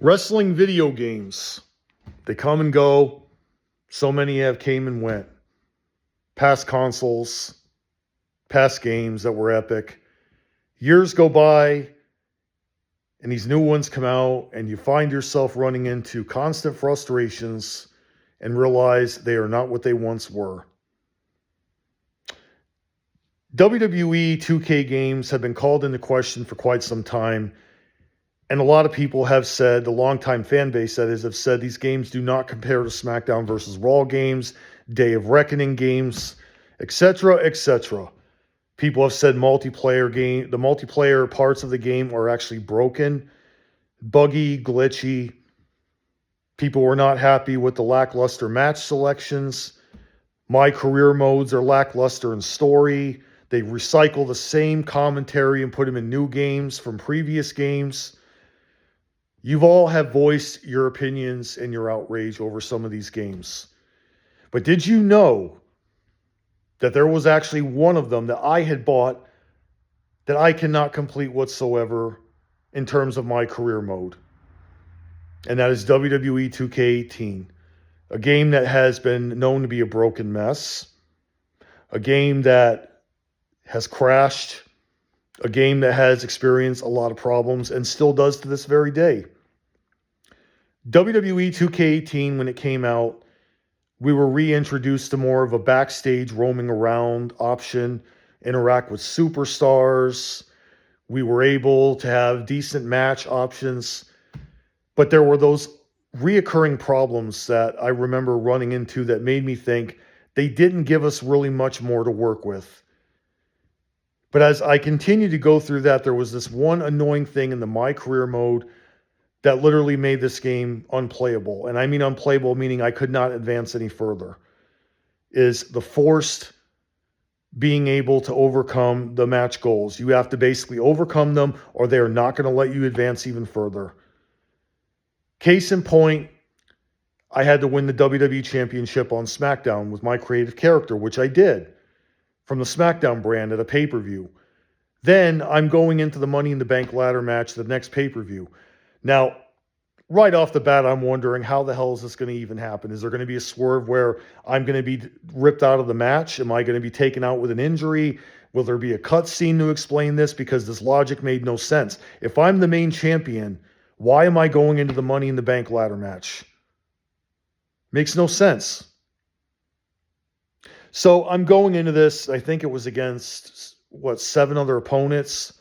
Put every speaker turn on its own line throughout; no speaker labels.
Wrestling video games. They come and go. So many have came and went. Past consoles, past games that were epic. Years go by, and these new ones come out, and you find yourself running into constant frustrations and realize they are not what they once were. WWE 2K games have been called into question for quite some time. And a lot of people have said, the longtime fan base that is, have said these games do not compare to SmackDown versus Raw games, Day of Reckoning games, etc., etc. People have said the multiplayer parts of the game are actually broken, buggy, glitchy. People were not happy with the lackluster match selections. My career modes are lackluster in story. They recycle the same commentary and put them in new games from previous games. You've all have voiced your opinions and your outrage over some of these games. But did you know that there was actually one of them that I had bought that I cannot complete whatsoever in terms of my career mode? And that is WWE 2K18, a game that has been known to be a broken mess, a game that has crashed, a game that has experienced a lot of problems and still does to this very day. WWE 2K18, when it came out, we were reintroduced to more of a backstage roaming around option, interact with superstars. We were able to have decent match options, but there were those reoccurring problems that I remember running into that made me think they didn't give us really much more to work with. But as I continued to go through that, there was this one annoying thing in the My Career mode that literally made this game unplayable. And I mean unplayable, meaning I could not advance any further, is the forced being able to overcome the match goals. You have to basically overcome them or they're not going to let you advance even further. Case in point, I had to win the WWE Championship on SmackDown with my creative character, which I did from the SmackDown brand at a pay-per-view. Then I'm going into the Money in the Bank ladder match, the next pay-per-view. Now, right off the bat, I'm wondering how the hell is this going to even happen? Is there going to be a swerve where I'm going to be ripped out of the match? Am I going to be taken out with an injury? Will there be a cutscene to explain this? Because this logic made no sense. If I'm the main champion, why am I going into the Money in the Bank ladder match? Makes no sense. So I'm going into this, I think it was against, 7 other opponents.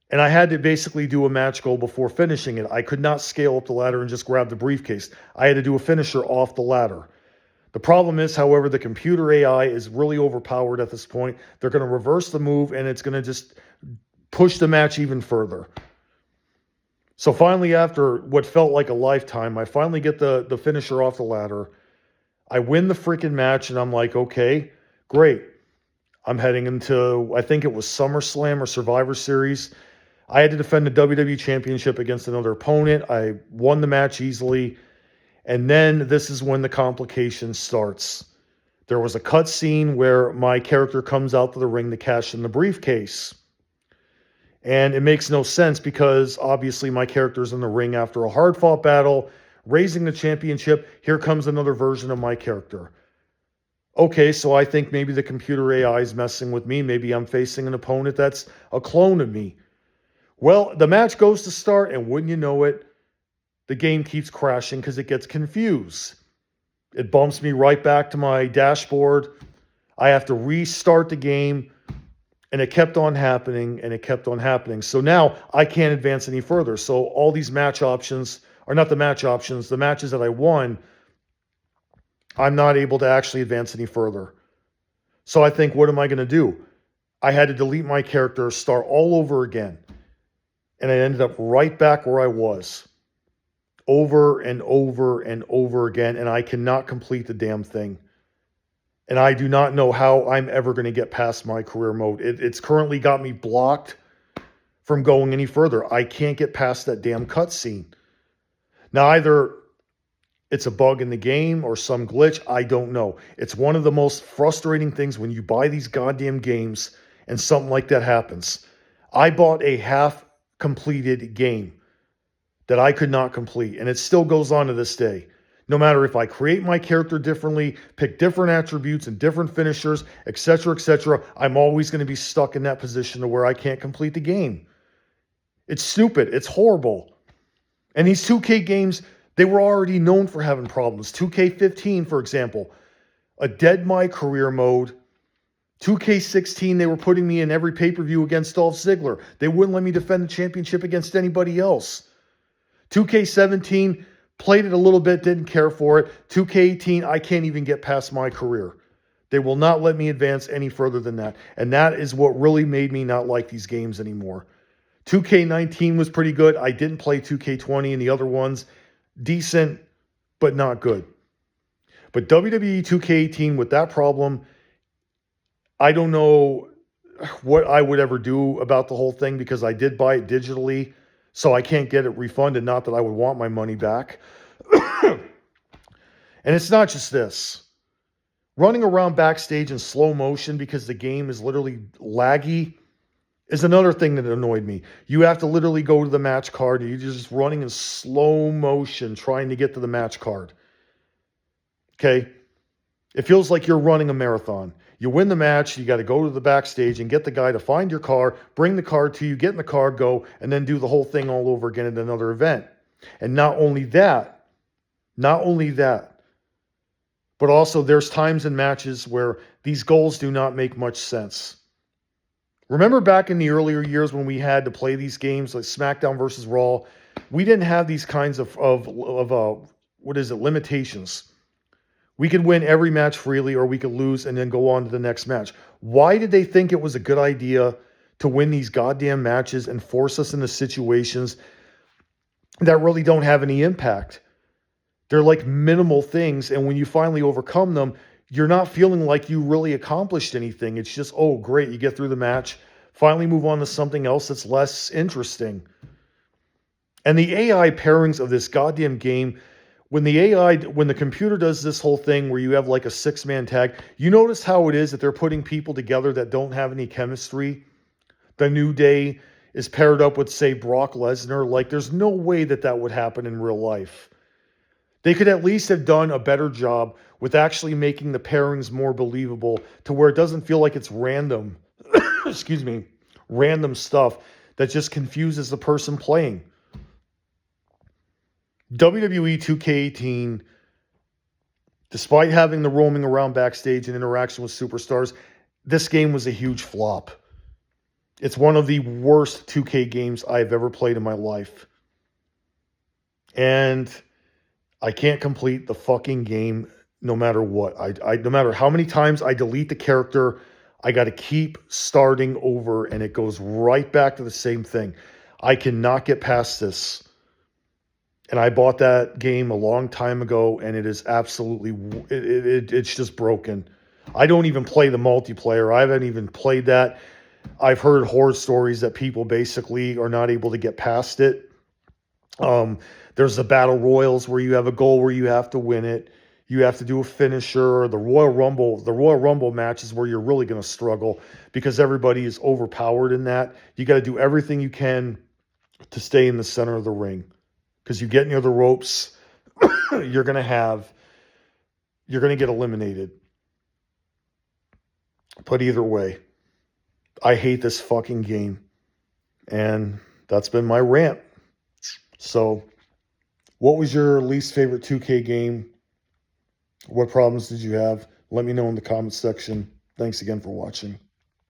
And I had to basically do a match goal before finishing it. I could not scale up the ladder and just grab the briefcase. I had to do a finisher off the ladder. The problem is, however, the computer AI is really overpowered at this point. They're going to reverse the move, and it's going to just push the match even further. So finally, after what felt like a lifetime, I finally get the finisher off the ladder. I win the freaking match, and I'm like, okay, great. I'm heading into, I think it was SummerSlam or Survivor Series. I had to defend the WWE Championship against another opponent. I won the match easily. And then this is when the complication starts. There was a cut scene where my character comes out to the ring to cash in the briefcase. And it makes no sense because obviously my character's in the ring after a hard-fought battle, raising the championship. Here comes another version of my character. Okay, so I think maybe the computer AI is messing with me. Maybe I'm facing an opponent that's a clone of me. Well, the match goes to start, and wouldn't you know it, the game keeps crashing because it gets confused. It bumps me right back to my dashboard. I have to restart the game, and it kept on happening, and it kept on happening. So now I can't advance any further. So all these match options, or not the match options, the matches that I won, I'm not able to actually advance any further. So I think, what am I going to do? I had to delete my character, start all over again. And I ended up right back where I was. Over and over and over again. And I cannot complete the damn thing. And I do not know how I'm ever going to get past my career mode. It's currently got me blocked from going any further. I can't get past that damn cutscene. Now, either it's a bug in the game or some glitch. I don't know. It's one of the most frustrating things when you buy these goddamn games and something like that happens. I bought a half-completed game that I could not complete. And it still goes on to this day. No matter if I create my character differently, pick different attributes and different finishers, etc., I'm always going to be stuck in that position to where I can't complete the game. It's stupid. It's horrible. And these 2K games, they were already known for having problems. 2K15, for example, a dead my career mode. 2K16, they were putting me in every pay-per-view against Dolph Ziggler. They wouldn't let me defend the championship against anybody else. 2K17, played it a little bit, didn't care for it. 2K18, I can't even get past my career. They will not let me advance any further than that. And that is what really made me not like these games anymore. 2K19 was pretty good. I didn't play 2K20 and the other ones. Decent, but not good. But WWE 2K18 with that problem, I don't know what I would ever do about the whole thing because I did buy it digitally, so I can't get it refunded. Not that I would want my money back. And it's not just this. Running around backstage in slow motion because the game is literally laggy is another thing that annoyed me. You have to literally go to the match card and you're just running in slow motion trying to get to the match card. Okay? It feels like you're running a marathon. You win the match, you got to go to the backstage and get the guy to find your car, bring the car to you, get in the car, go, and then do the whole thing all over again at another event. And not only that, but also there's times in matches where these goals do not make much sense. Remember back in the earlier years when we had to play these games like SmackDown versus Raw, we didn't have these kinds of limitations. We could win every match freely or we could lose and then go on to the next match. Why did they think it was a good idea to win these goddamn matches and force us into situations that really don't have any impact? They're like minimal things, and when you finally overcome them, you're not feeling like you really accomplished anything. It's just, oh, great, you get through the match, finally move on to something else that's less interesting. And the AI pairings of this goddamn game, when the computer does this whole thing where you have like a 6-man tag, you notice how it is that they're putting people together that don't have any chemistry. The New Day is paired up with, say, Brock Lesnar. Like, there's no way that would happen in real life. They could at least have done a better job with actually making the pairings more believable to where it doesn't feel like it's random, random stuff that just confuses the person playing. WWE 2K18, despite having the roaming around backstage and interaction with superstars, this game was a huge flop. It's one of the worst 2K games I've ever played in my life. And I can't complete the fucking game no matter what. No matter how many times I delete the character, I got to keep starting over and it goes right back to the same thing. I cannot get past this. And I bought that game a long time ago and it is absolutely, it's just broken. I don't even play the multiplayer. I haven't even played that. I've heard horror stories that people basically are not able to get past it. There's the battle royals where you have a goal where you have to win it. You have to do a finisher. The Royal Rumble match is where you're really going to struggle because everybody is overpowered in that. You got to do everything you can to stay in the center of the ring because you get near the ropes, you're going to get eliminated. But either way, I hate this fucking game. And that's been my rant. So, what was your least favorite 2K game? What problems did you have? Let me know in the comments section. Thanks again for watching.